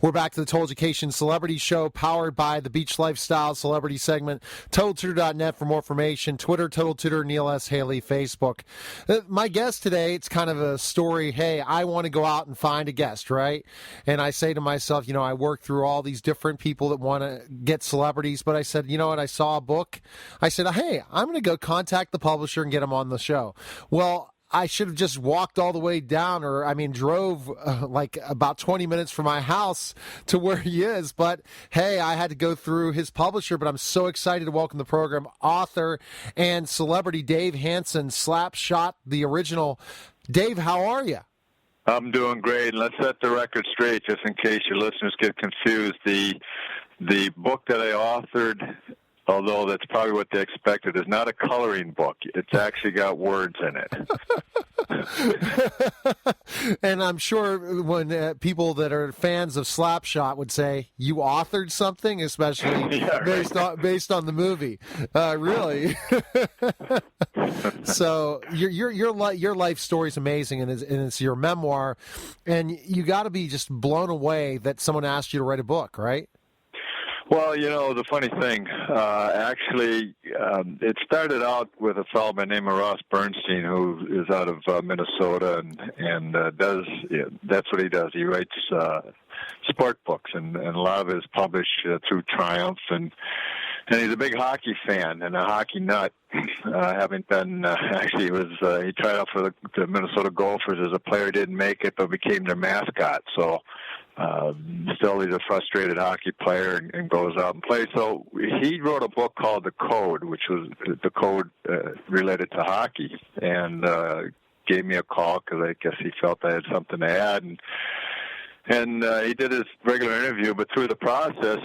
We're back to the Total Education Celebrity Show, powered by the Beach Lifestyle Celebrity segment. TotalTutor.net for more information. Twitter, Total Tutor, Neil S. Haley, Facebook. My guest today, it's kind of a story. Hey, I want to go out and find a guest, right? And I say to myself, I work through all these different people that want to get celebrities, but I said, you know what? I saw a book. I said, hey, I'm going to go contact the publisher and get him on the show. Well, I should have just walked all the way down, drove like about 20 minutes from my house to where he is. But, hey, I had to go through his publisher, but I'm so excited to welcome the program author and celebrity Dave Hanson, SlapShot, the original. Dave, how are you? I'm doing great. Let's set the record straight just in case your listeners get confused. The book that I authored, although that's probably what they expected, is not a coloring book. It's actually got words in it. And I'm sure when people that are fans of SlapShot would say, you authored something, especially based on the movie. Really? So your life story is amazing, and it's your memoir. And you got to be just blown away that someone asked you to write a book, right? Well, the funny thing, it started out with a fellow by the name of Ross Bernstein, who is out of Minnesota, and that's what he does. He writes sport books, and a lot of it is published through Triumph, and he's a big hockey fan and a hockey nut. Having been, he tried out for the Minnesota Gophers as a player, didn't make it, but became their mascot. So still he's a frustrated hockey player and goes out and plays. So he wrote a book called The Code, which was the code related to hockey, and gave me a call because I guess he felt I had something to add. And he did his regular interview, but through the process,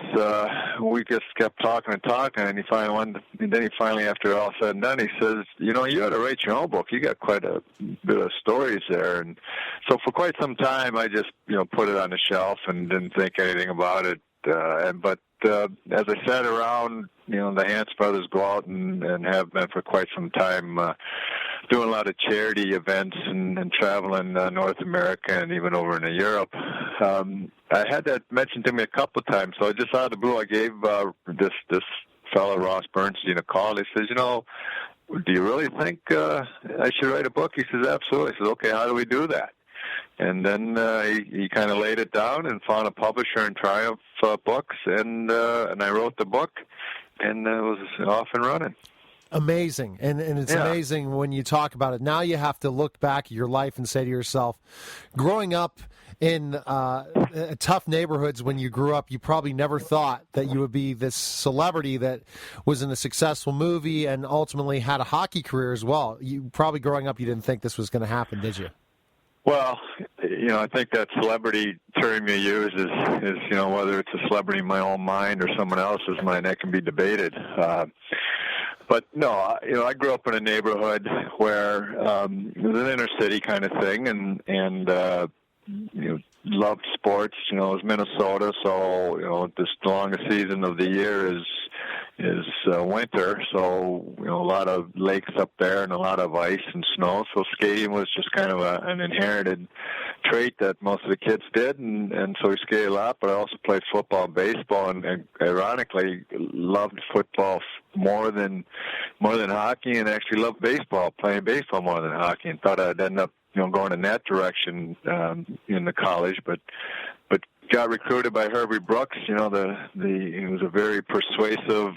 we just kept talking, and he finally, after all said and done, he says, you ought to write your own book. You got quite a bit of stories there. And so for quite some time, I just, put it on the shelf and didn't think anything about it. But as I sat around, the Hanson brothers go out and have been for quite some time doing a lot of charity events and traveling North America and even over into Europe. I had that mentioned to me a couple of times, so just out of the blue, I gave this fellow Ross Bernstein a call. He says, do you really think I should write a book? He says, absolutely. I said, okay, how do we do that? And then he kind of laid it down and found a publisher in Triumph Books, and I wrote the book, and it was off and running. Amazing. And it's amazing when you talk about it. Now you have to look back at your life and say to yourself, growing up in tough neighborhoods when you grew up, you probably never thought that you would be this celebrity that was in a successful movie and ultimately had a hockey career as well. You probably growing up, you didn't think this was going to happen, did you? Well, I think that celebrity term you use is whether it's a celebrity in my own mind or someone else's mind, that can be debated. But no, I grew up in a neighborhood where it was an inner city kind of thing, and loved sports. It was Minnesota, so the longest season of the year is winter. So a lot of lakes up there and a lot of ice and snow. So skating was just kind of an inherited trait that most of the kids did, and so we skated a lot. But I also played football and baseball, and ironically loved football more than hockey, and actually loved playing baseball more than hockey, and thought I'd end up going in that direction in the college, but got recruited by Herbie Brooks. He was a very persuasive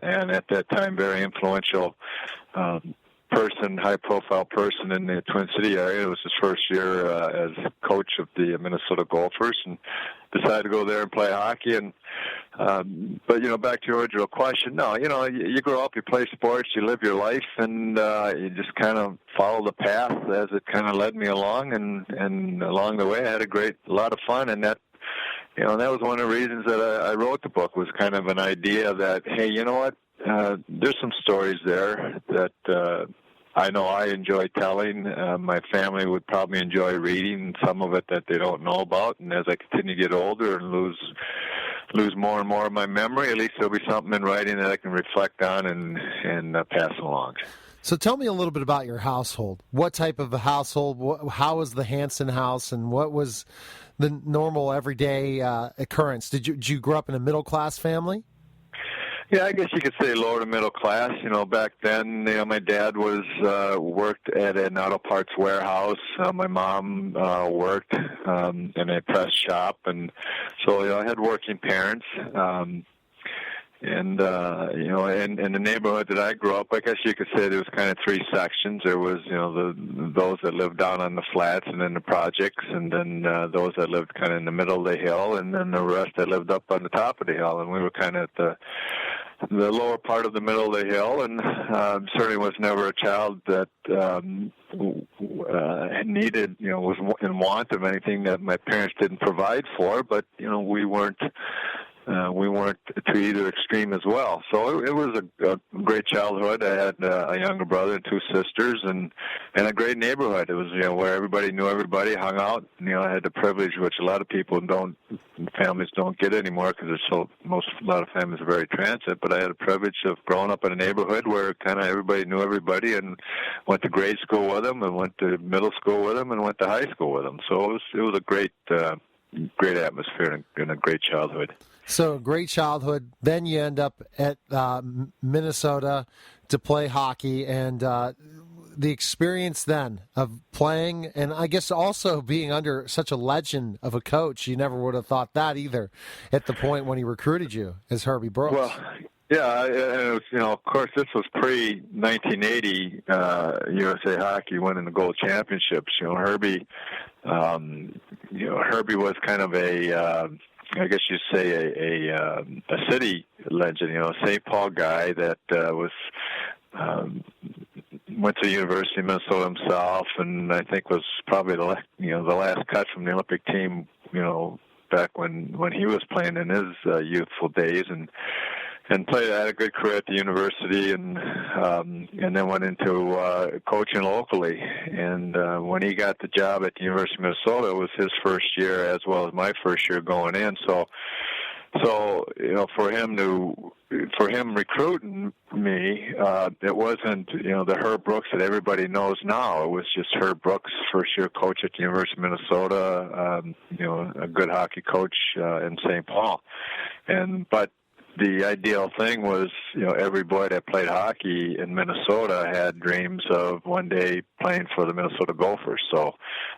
and at that time very influential high-profile person in the Twin City area. It was his first year as coach of the Minnesota Gophers, and decided to go there and play hockey. And but back to your original question, no, you grow up, you play sports, you live your life, and you just kind of follow the path as it kind of led me along. And along the way, I had a lot of fun, and that. That was one of the reasons that I wrote the book, was kind of an idea that, hey, you know what, there's some stories there that I know I enjoy telling. My family would probably enjoy reading some of it that they don't know about. And as I continue to get older and lose more and more of my memory, at least there'll be something in writing that I can reflect on and pass along. So tell me a little bit about your household. What type of a household? How was the Hanson house, and what was the normal everyday occurrence. Did you grow up in a middle class family? Yeah, I guess you could say lower to middle class. Back then, my dad was worked at an auto parts warehouse. My mom worked in a press shop, and so I had working parents. And in the neighborhood that I grew up, I guess you could say there was kind of three sections. There was, those that lived down on the flats and in the projects, and then those that lived kind of in the middle of the hill, and then the rest that lived up on the top of the hill. And we were kind of at the lower part of the middle of the hill, and certainly was never a child that needed, was in want of anything that my parents didn't provide for. But we weren't to either extreme as well. So it was a great childhood. I had a younger brother and two sisters, and a great neighborhood. It was where everybody knew everybody, hung out. I had the privilege, which a lot of people families don't get anymore, because a lot of families are very transit. But I had the privilege of growing up in a neighborhood where kind of everybody knew everybody, and went to grade school with them, and went to middle school with them, and went to high school with them. So it was a great atmosphere and a great childhood. So great childhood. Then you end up at Minnesota to play hockey, and the experience then of playing, and I guess also being under such a legend of a coach. You never would have thought that either at the point when he recruited you as Herbie Brooks. Well, yeah, it was, of course, this was pre-1980 USA Hockey winning the gold championships. Herbie was kind of I guess you'd say a city legend, a St. Paul guy that went to the University of Minnesota himself, and I think was probably the last cut from the Olympic team, back when he was playing in his youthful days, and had a good career at the university, and then went into coaching locally. And when he got the job at the University of Minnesota, it was his first year as well as my first year going in. So for him recruiting me, it wasn't the Herb Brooks that everybody knows now. It was just Herb Brooks, first year coach at the University of Minnesota. A good hockey coach in St. Paul, but the ideal thing was, every boy that played hockey in Minnesota had dreams of one day playing for the Minnesota Gophers. So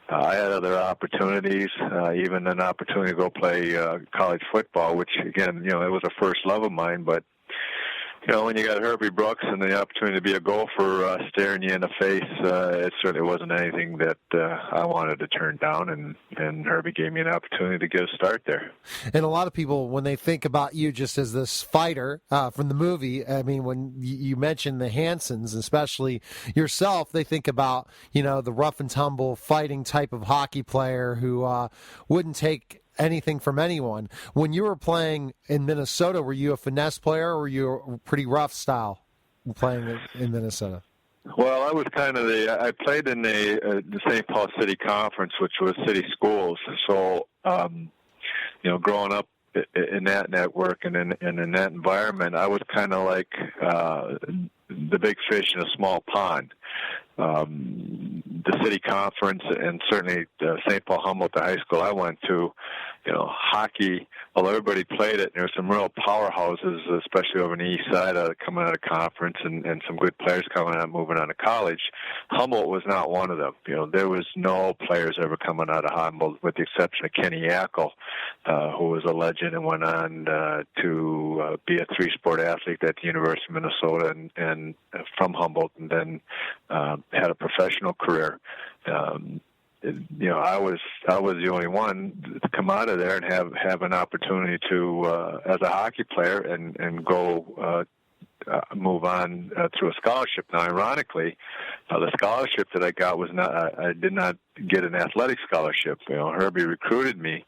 I had other opportunities, even an opportunity to go play college football, which, again, it was a first love of mine. But, when you got Herbie Brooks and the opportunity to be a Gopher staring you in the face, it certainly wasn't anything that I wanted to turn down, and Herbie gave me an opportunity to get a start there. And a lot of people, when they think about you just as this fighter from the movie, I mean, when you mention the Hansons, especially yourself, they think about, the rough and tumble fighting type of hockey player who wouldn't take anything from anyone. When you were playing in Minnesota, were you a finesse player, or were you a pretty rough style playing in Minnesota? Well, I was kind of I played in the St. Paul City Conference, which was city schools. So, growing up in that network and in that environment, I was kind of like the big fish in a small pond. The city conference, and certainly St. Paul Humboldt, the high school I went to, hockey, although everybody played it, there were some real powerhouses, especially over on the east side, coming out of conference, and some good players coming out, moving on to college. Humboldt was not one of them. There was no players ever coming out of Humboldt, with the exception of Kenny Yackel, who was a legend and went on to be a three-sport athlete at the University of Minnesota and from Humboldt, and then had a professional career. I was the only one to come out of there and have an opportunity to, as a hockey player, and go move on through a scholarship. Now, ironically, the scholarship that I got was not. I did not get an athletic scholarship. Herbie recruited me,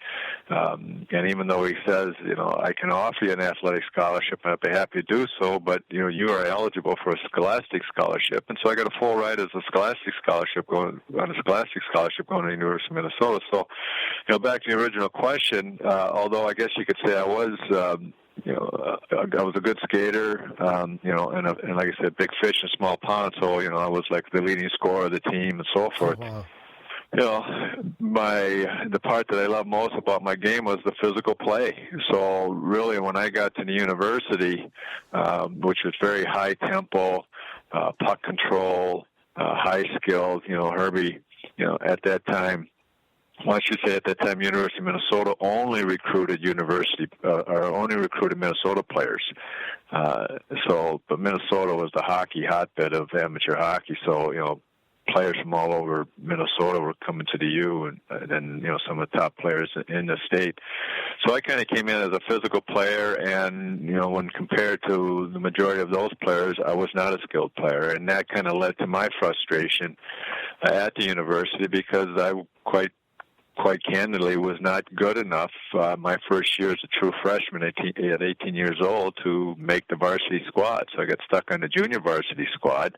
and even though he says, I can offer you an athletic scholarship, and I'd be happy to do so, but you are eligible for a scholastic scholarship, and so I got a full ride as a scholastic scholarship going to the University of Minnesota. So, back to the original question. Although I guess you could say I was. I was a good skater, and like I said, big fish in a small pond. So, I was like the leading scorer of the team and so forth. Oh, wow. The part that I loved most about my game was the physical play. So really, when I got to the university, which was very high tempo, puck control, high skills, Herbie, at that time, well, I should say at that time, University of Minnesota only recruited Minnesota players. But Minnesota was the hockey hotbed of amateur hockey. So, players from all over Minnesota were coming to the U, and then, some of the top players in the state. So I kind of came in as a physical player, and, when compared to the majority of those players, I was not a skilled player. And that kind of led to my frustration at the university, because I quite candidly was not good enough my first year as a true freshman at 18 years old to make the varsity squad. So I got stuck on the junior varsity squad,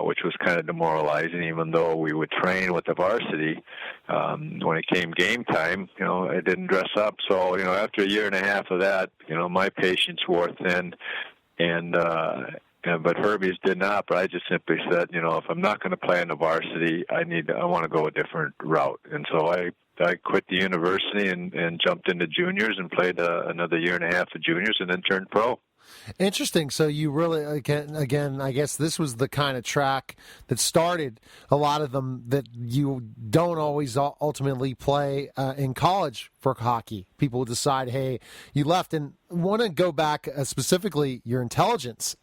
which was kind of demoralizing, even though we would train with the varsity. When it came game time, I didn't dress up. So, after a year and a half of that, my patience wore thin, but Herbie's did not. But I just simply said, if I'm not going to play in the varsity, I want to go a different route. And so I quit the university and jumped into juniors and played another year and a half of juniors, and then turned pro. Interesting. So you really, again, I guess this was the kind of track that started a lot of them that you don't always ultimately play in college for hockey. People decide, hey, you left, and want to go back specifically your intelligence.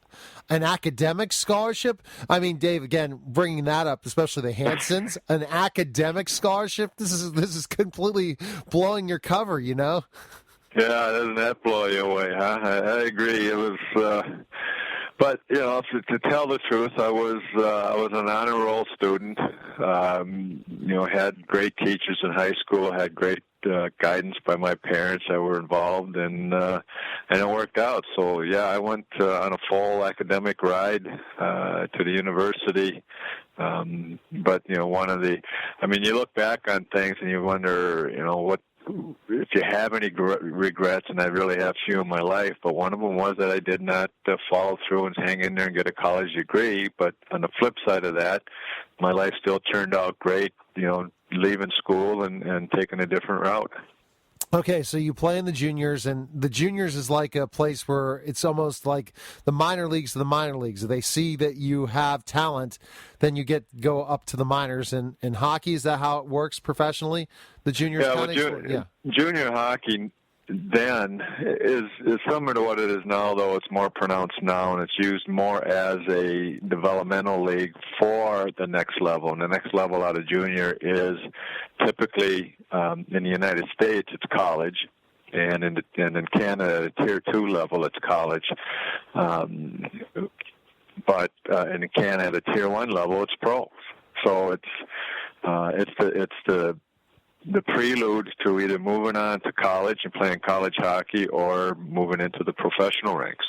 An academic scholarship? I mean, Dave, again, bringing that up, especially the Hansons, an academic scholarship? This is completely blowing your cover, Yeah, doesn't that blow you away, huh? I agree. It was, but to tell the truth, I was an honor roll student. Had great teachers in high school, had great guidance by my parents that were involved, and it worked out. So yeah, I went on a full academic ride to the university. But you look back on things and you wonder, what if you have any regrets, and I really have few in my life, but one of them was that I did not follow through and hang in there and get a college degree. But on the flip side of that, my life still turned out great, leaving school and taking a different route. Okay, so you play in the juniors, and the juniors is like a place where it's almost like the minor leagues of the minor leagues. If they see that you have talent, then you go up to the minors. And in hockey, is that how it works professionally? The juniors Junior hockey then is similar to what it is now, though it's more pronounced now, and it's used more as a developmental league for the next level. And the next level out of junior is typically in the United States, it's college, and in Canada, at a Tier 2 level, it's college. But in Canada, at a Tier 1 level, it's pro. So it's the prelude to either moving on to college and playing college hockey or moving into the professional ranks.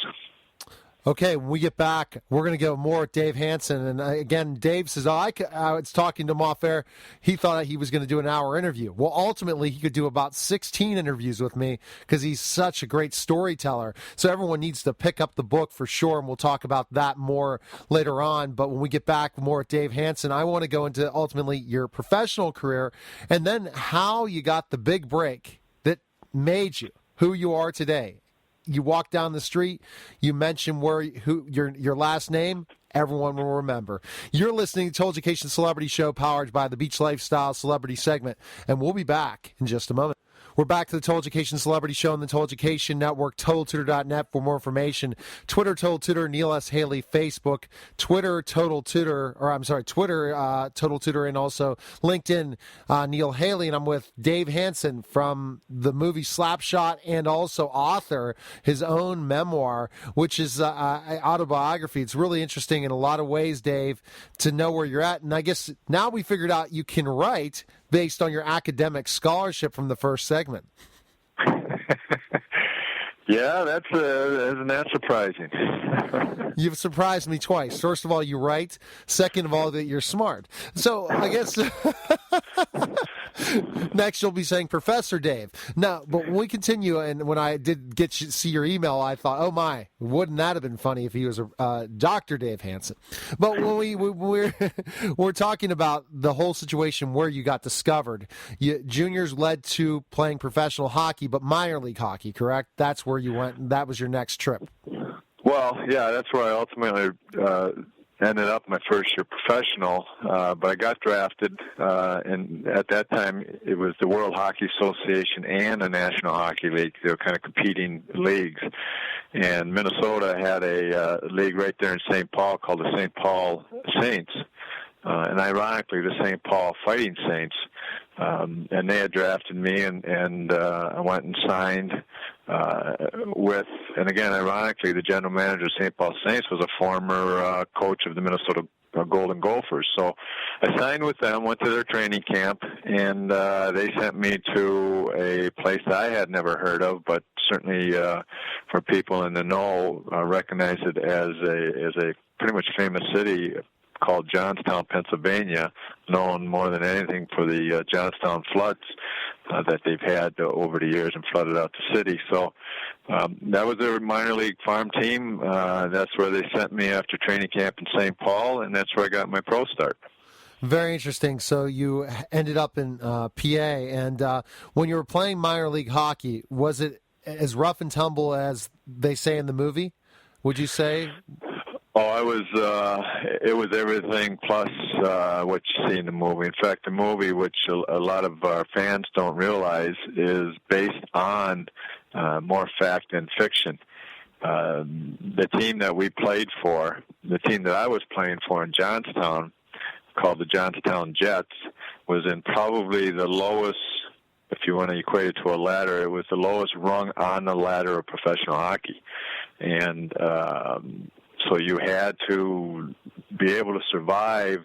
Okay, when we get back, we're going to go more with Dave Hanson. And again, Dave says, I was talking to him off air. He thought he was going to do an hour interview. Well, ultimately, he could do about 16 interviews with me because he's such a great storyteller. So everyone needs to pick up the book for sure, and we'll talk about that more later on. But when we get back more with Dave Hanson, I want to go into ultimately your professional career and then how you got the big break that made you who you are today. You walk down the street, you mention your last name, everyone will remember. You're listening to Told-Education Celebrity Show, powered by the Beach Lifestyle Celebrity segment, and we'll be back in just a moment. We're back to the Told-Education Celebrity Show on the Told-Education Network, TotalTutor.net for more information. Twitter, Total Tutor, Neil S. Haley, Facebook, Twitter, Total Tutor, and also LinkedIn, Neil Haley. And I'm with Dave Hanson from the movie SlapShot and also author his own memoir, which is autobiography. It's really interesting in a lot of ways, Dave, to know where you're at. And I guess now we figured out you can write based on your academic scholarship from the first segment. Yeah, isn't that surprising? You've surprised me twice. First of all, you write. Second of all, that you're smart. So I guess Next, you'll be saying Professor Dave. No, but when we continue, and when I did see your email, I thought, oh my, wouldn't that have been funny if he was a Dr. Dave Hanson? But when we're talking about the whole situation where you got discovered, juniors led to playing professional hockey, but minor league hockey, correct? That's where you went, and that was your next trip. Well, yeah, that's where I ultimately ended up my first year professional, but I got drafted, and at that time it was the World Hockey Association and the National Hockey League. They were kind of competing leagues, and Minnesota had a league right there in St. Paul called the St. Paul Saints, and ironically the St. Paul Fighting Saints, and they had drafted me, and I went and signed with, and again, ironically, the general manager of St. Paul Saints was a former coach of the Minnesota Golden Gophers. So I signed with them, went to their training camp, and they sent me to a place that I had never heard of, but certainly for people in the know, recognize it as a pretty much famous city called Johnstown, Pennsylvania, known more than anything for the Johnstown floods that they've had over the years and flooded out the city. So that was their minor league farm team. That's where they sent me after training camp in St. Paul, and that's where I got my pro start. Very interesting. So you ended up in PA, and when you were playing minor league hockey, was it as rough and tumble as they say in the movie, would you say? It was everything plus what you see in the movie. In fact, the movie, which a lot of our fans don't realize, is based on more fact than fiction. The team that we played for, the team that I was playing for in Johnstown, called the Johnstown Jets, was in probably the lowest, if you want to equate it to a ladder, it was the lowest rung on the ladder of professional hockey. And so you had to be able to survive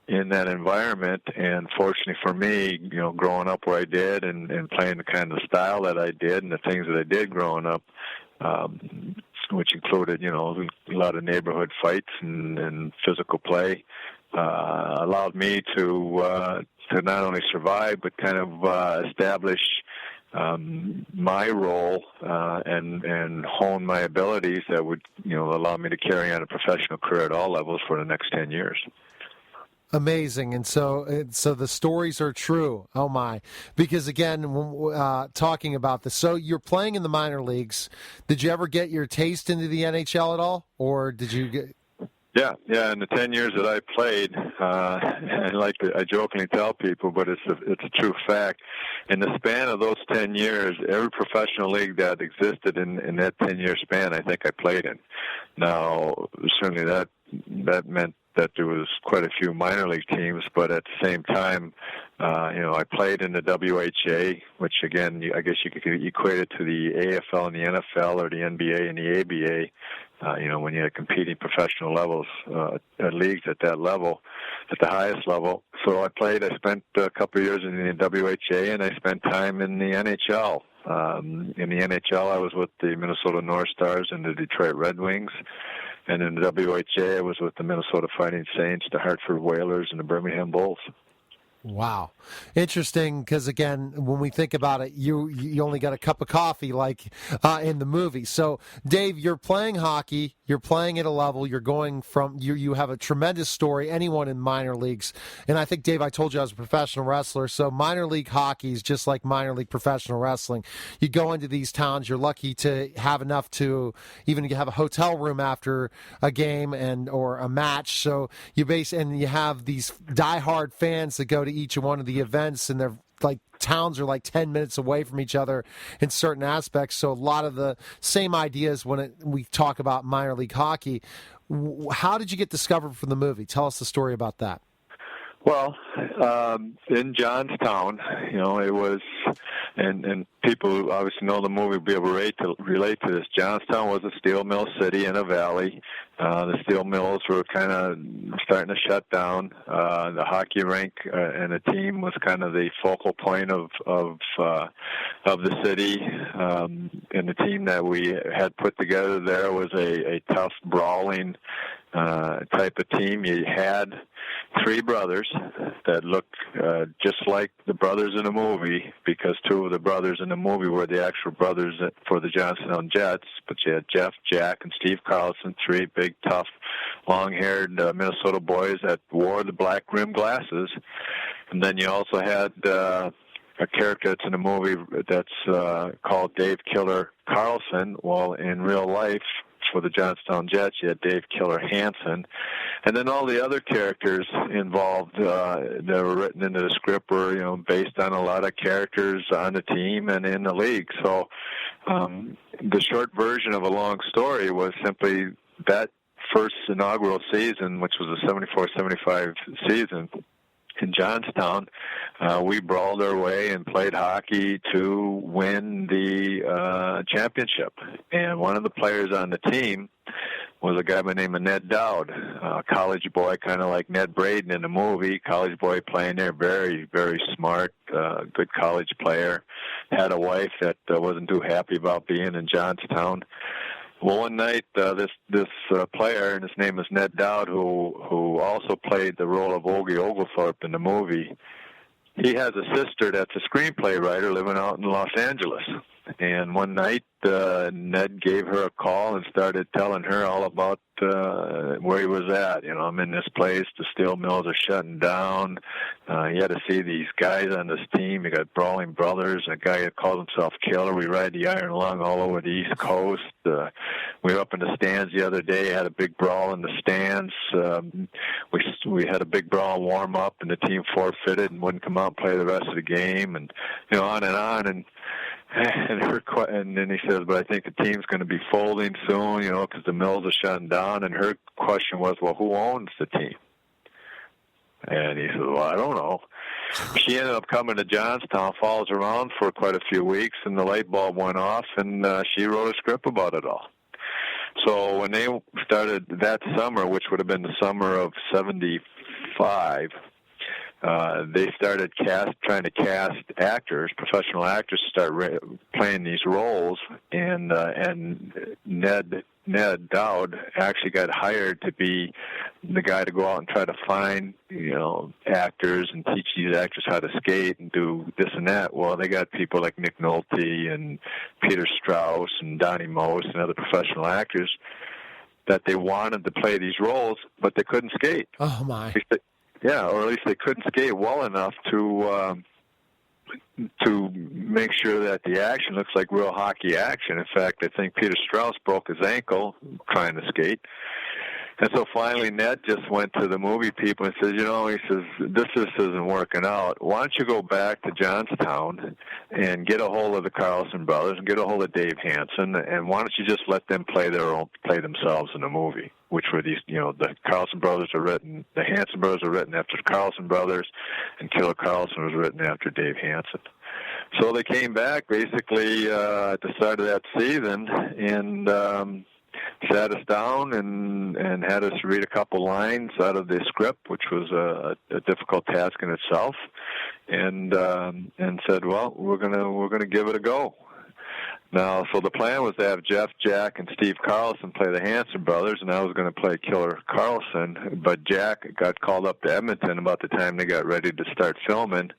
in that environment. And fortunately for me, growing up where I did and playing the kind of style that I did and the things that I did growing up, which included, a lot of neighborhood fights and physical play, allowed me to not only survive but kind of establish my role and hone my abilities that would allow me to carry on a professional career at all levels for the next 10 years. Amazing. And so the stories are true. Oh my. Because again, talking about this, so you're playing in the minor leagues. Did you ever get your taste into the NHL at all, or did you get? Yeah. In the 10 years that I played, I jokingly tell people, but it's a true fact. In the span of those 10 years, every professional league that existed in that 10-year span, I think I played in. Now, certainly that meant that there was quite a few minor league teams, but at the same time, I played in the WHA, which again, I guess you could equate it to the AFL and the NFL or the NBA and the ABA. When you had competing professional levels, leagues at that level, at the highest level. So I spent a couple of years in the WHA, and I spent time in the NHL. In the NHL, I was with the Minnesota North Stars and the Detroit Red Wings. And in the WHA, I was with the Minnesota Fighting Saints, the Hartford Whalers, and the Birmingham Bulls. Wow. Interesting, because again, when we think about it, you only got a cup of coffee like in the movie. So, Dave, you're playing hockey, you're playing at a level, you're going from, you have a tremendous story, anyone in minor leagues. And I think, Dave, I told you I was a professional wrestler, so minor league hockey is just like minor league professional wrestling. You go into these towns, you're lucky to have enough to even have a hotel room after a game or a match. So you have these diehard fans that go to each one of the events, and they're like towns are like 10 minutes away from each other in certain aspects. So a lot of the same ideas when we talk about minor league hockey. How did you get discovered from the movie? Tell us the story about that. Well, in Johnstown, it was, and people who obviously know the movie will be able to relate to this. Johnstown was a steel mill city in a valley. The steel mills were kind of starting to shut down. The hockey rink and the team was kind of the focal point of the city. And the team that we had put together there was a tough, brawling type of team. You had three brothers that look just like the brothers in the movie, because two of the brothers in the movie were the actual brothers for the Johnstown Jets. But you had Jeff, Jack, and Steve Carlson, three big, tough, long-haired Minnesota boys that wore the black rim glasses. And then you also had a character that's in the movie that's called Dave Killer Carlson. Well, in real life, for the Johnstown Jets, you had Dave Killer Hanson. And then all the other characters involved that were written into the script were, based on a lot of characters on the team and in the league. So the short version of a long story was simply that first inaugural season, which was a 74-75 season in Johnstown, we brawled our way and played hockey to win the championship. And one of the players on the team was a guy by the name of Ned Dowd, a college boy, kind of like Ned Braden in the movie, college boy playing there, very, very smart, good college player, had a wife that wasn't too happy about being in Johnstown. Well, one night, this player, and his name is Ned Dowd, who also played the role of Ogie Oglethorpe in the movie, he has a sister that's a screenplay writer living out in Los Angeles. And one night, Ned gave her a call and started telling her all about where he was at. I'm in this place. The steel mills are shutting down. He had to see these guys on this team. You got Brawling Brothers, a guy that called himself Killer. We ride the Iron Lung all over the East Coast. We were up in the stands the other day. Had a big brawl in the stands. We had a big brawl warm up, and the team forfeited and wouldn't come out and play the rest of the game, and on and on. And then he says, but I think the team's going to be folding soon, because the mills are shutting down. And her question was, well, who owns the team? And he says, well, I don't know. She ended up coming to Johnstown, follows around for quite a few weeks, and the light bulb went off, and she wrote a script about it all. So when they started that summer, which would have been the summer of 75, they started trying to cast actors, professional actors, to start playing these roles, and Ned Dowd actually got hired to be the guy to go out and try to find, actors and teach these actors how to skate and do this and that. Well, they got people like Nick Nolte and Peter Strauss and Donnie Most and other professional actors that they wanted to play these roles, but they couldn't skate. Oh, my. Yeah, or at least they couldn't skate well enough to make sure that the action looks like real hockey action. In fact, I think Peter Strauss broke his ankle trying to skate. And so finally Ned just went to the movie people and says, he says, this just isn't working out. Why don't you go back to Johnstown and get a hold of the Carlson brothers and get a hold of Dave Hanson, and why don't you just let them play themselves in the movie? Which were these, the Carlson brothers are written, the Hanson brothers are written after the Carlson brothers, and Killer Carlson was written after Dave Hanson. So they came back basically at the start of that season and sat us down and had us read a couple lines out of the script, which was a difficult task in itself, and said, well, we're gonna give it a go. Now, so the plan was to have Jeff, Jack, and Steve Carlson play the Hanson brothers, and I was going to play Killer Carlson, but Jack got called up to Edmonton about the time they got ready to start filming,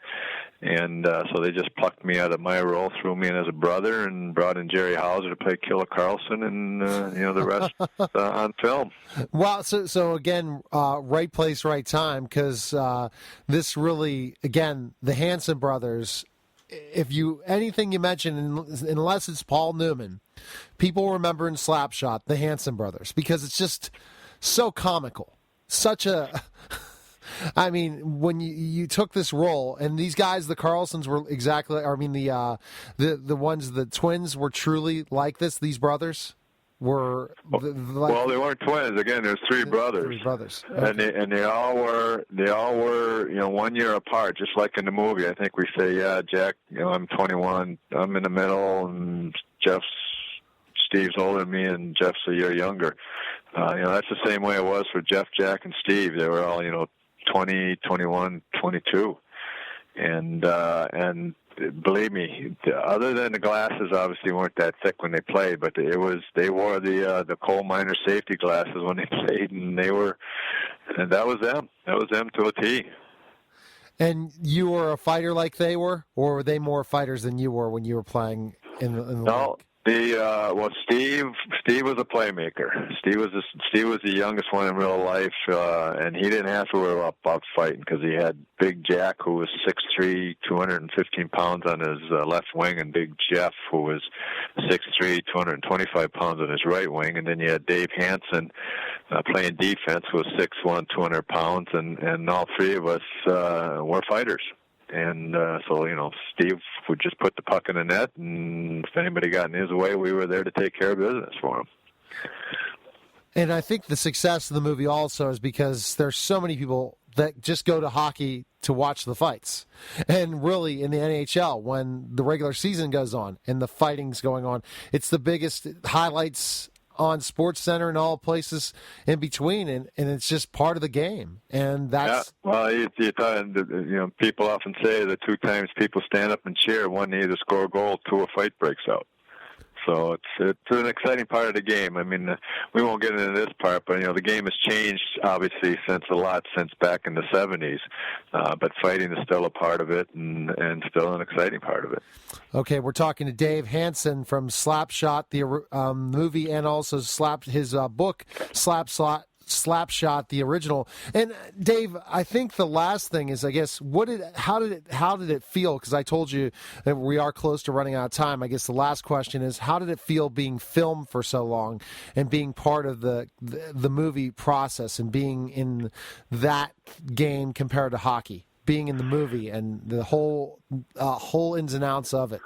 and so they just plucked me out of my role, threw me in as a brother, and brought in Jerry Hauser to play Killer Carlson, and the rest on film. Wow, so again, right place, right time, because this really, again, the Hanson brothers, anything you mention, unless it's Paul Newman, people remember in SlapShot the Hanson brothers, because it's just so comical. I mean, when you took this role, and these guys, the Carlsons were exactly, the ones, the twins were truly like this. These brothers were well, they weren't twins. Again, there's three brothers. Three brothers, okay. and they all were 1 year apart, just like in the movie. I think we say, yeah, Jack, I'm 21, I'm in the middle, and Steve's older than me, and Jeff's a year younger. That's the same way it was for Jeff, Jack, and Steve. They were all 20, 21, 22. And believe me, other than the glasses, obviously weren't that thick when they played, but they wore the coal miner safety glasses when they played, and that was them. That was them to a T. And you were a fighter like they were, or were they more fighters than you were when you were playing in the No, Steve was a playmaker. Steve was the youngest one in real life, and he didn't have to worry about fighting because he had Big Jack, who was 6'3", 215 pounds on his left wing, and Big Jeff, who was 6'3", 225 pounds on his right wing, and then you had Dave Hanson playing defense, who was 6'1", 200 pounds, and all three of us were fighters. And so, Steve would just put the puck in the net, and if anybody got in his way, we were there to take care of business for him. And I think the success of the movie also is because there's so many people that just go to hockey to watch the fights. And really, in the NHL, when the regular season goes on and the fighting's going on, it's the biggest highlights on SportsCenter and all places in between, and it's just part of the game. And that's people often say the two times people stand up and cheer, one they either score a goal, two a fight breaks out. So it's an exciting part of the game. I mean, we won't get into this part, but the game has changed obviously since back in the 70s. But fighting is still a part of it, and still an exciting part of it. Okay, we're talking to Dave Hanson from SlapShot, the movie, and also his book, SlapShot, the original. And Dave, I think the last thing is, I guess, how did it feel? Because I told you that we are close to running out of time. I guess the last question is, how did it feel being filmed for so long and being part of the movie process and being in that game compared to hockey, being in the movie and the whole ins and outs of it?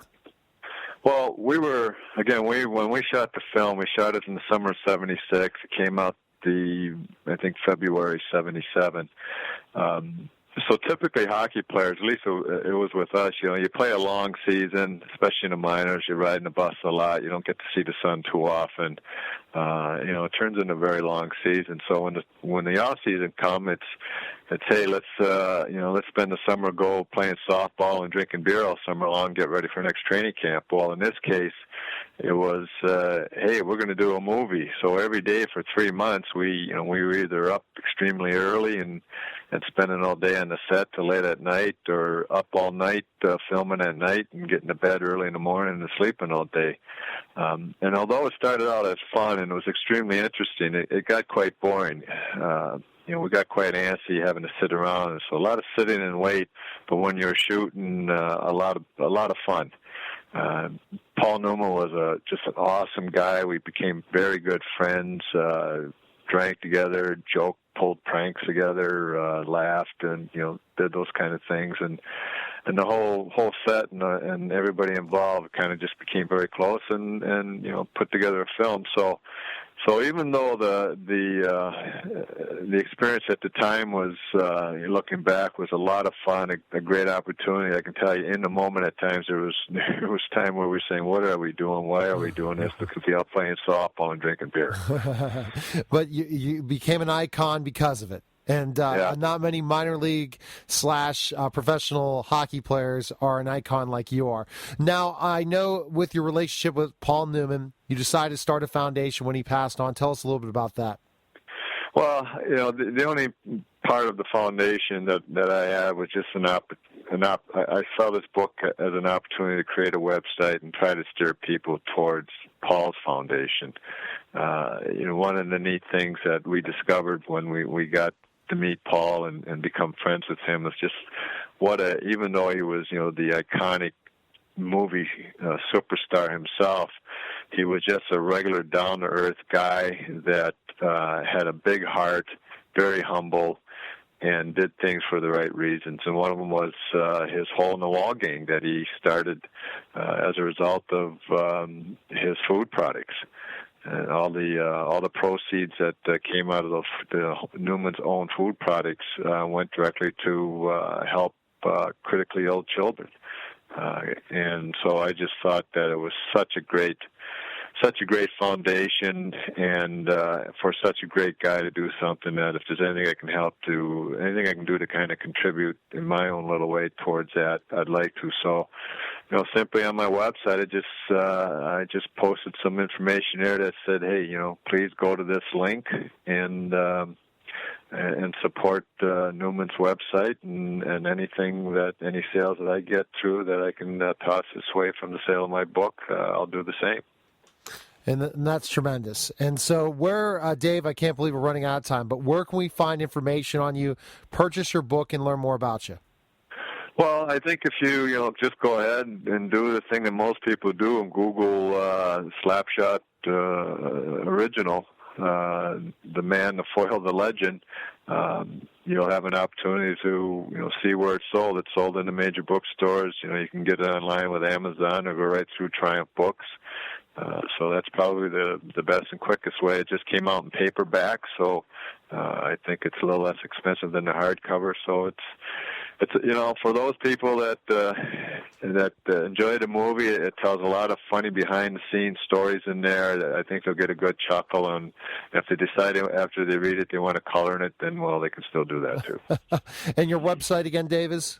Well, when we shot the film, we shot it in the summer of '76. It came out I think February '77. So typically hockey players, at least it was with us, you play a long season, especially in the minors. You're riding the bus a lot. You don't get to see the sun too often. It turns into a very long season. So when the off season comes, it's hey, let's spend the summer playing softball and drinking beer all summer long, get ready for next training camp. Well, in this case, it was hey, we're going to do a movie. So every day for 3 months, we were either up extremely early and spending all day on the set till late at night, or up all night filming at night and getting to bed early in the morning and sleeping all day. And although it started out as fun and it was extremely interesting, it got quite boring. We got quite antsy having to sit around, so a lot of sitting and wait. But when you're shooting, a lot of fun. Paul Newman was just an awesome guy. We became very good friends. Drank together, joked, pulled pranks together, laughed, and did those kind of things. And the whole set and everybody involved kind of just became very close and put together a film. So even though the experience at the time was, looking back, was a lot of fun, a great opportunity, I can tell you, in the moment at times there was time where we were saying, what are we doing? Why are we doing this? Because we are playing softball and drinking beer. But you became an icon because of it. And not many minor league / professional hockey players are an icon like you are. Now, I know with your relationship with Paul Newman, you decided to start a foundation when he passed on. Tell us a little bit about that. Well, the only part of the foundation that I had was just I saw this book as an opportunity to create a website and try to steer people towards Paul's foundation. One of the neat things that we discovered when we got to meet Paul and become friends with him was just even though he was, the iconic movie superstar himself, he was just a regular down-to-earth guy that had a big heart, very humble, and did things for the right reasons. And one of them was his Hole in the Wall gang that he started as a result of his food products. And all the proceeds that came out of the Newman's own food products went directly to help critically ill children. And so I just thought that it was such a great such a great foundation, and for such a great guy to do something that if there's anything I can anything I can do to kind of contribute in my own little way towards that, I'd like to. So, simply on my website, I just posted some information there that said, hey, please go to this link and support Newman's website and any sales that I get through that I can toss this way from the sale of my book, I'll do the same. And that's tremendous. And so where, Dave, I can't believe we're running out of time, but where can we find information on you, purchase your book, and learn more about you? Well, I think if you, just go ahead and do the thing that most people do and Google SlapShot original, the man, the foil, the legend, you'll have an opportunity to, see where it's sold. It's sold in the major bookstores. You can get it online with Amazon or go right through Triumph Books. So that's probably the best and quickest way. It just came out in paperback, so I think it's a little less expensive than the hardcover. So it's for those people that enjoy the movie, it tells a lot of funny behind-the-scenes stories in there. I think they'll get a good chuckle, and if they decide after they read it they want to color in it, then they can still do that too. And your website again, Dave, is?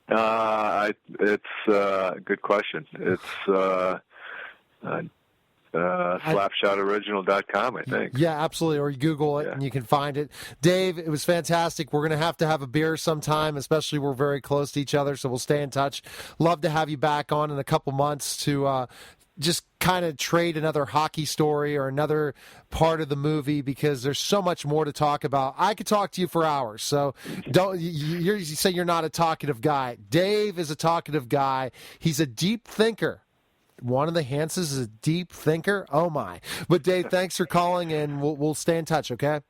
It's a good question. It's SlapShotOriginal.com, I think. Yeah, absolutely. Or you Google it and you can find it. Dave, it was fantastic. We're going to have a beer sometime, especially we're very close to each other, so we'll stay in touch. Love to have you back on in a couple months to just kind of trade another hockey story or another part of the movie, because there's so much more to talk about. I could talk to you for hours, so you say you're not a talkative guy. Dave is a talkative guy. He's a deep thinker. One of the Hansons is a deep thinker. Oh, my. But, Dave, thanks for calling, and we'll stay in touch, okay?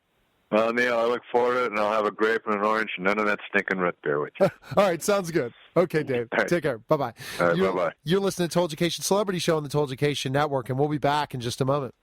Well, Neil, I look forward to it, and I'll have a grape and an orange and none of that stinking root beer with you. All right, sounds good. Okay, Dave. Right. Take care. Bye-bye. All right, bye-bye. You're listening to Told Education Celebrity Show on the Told Education Network, and we'll be back in just a moment.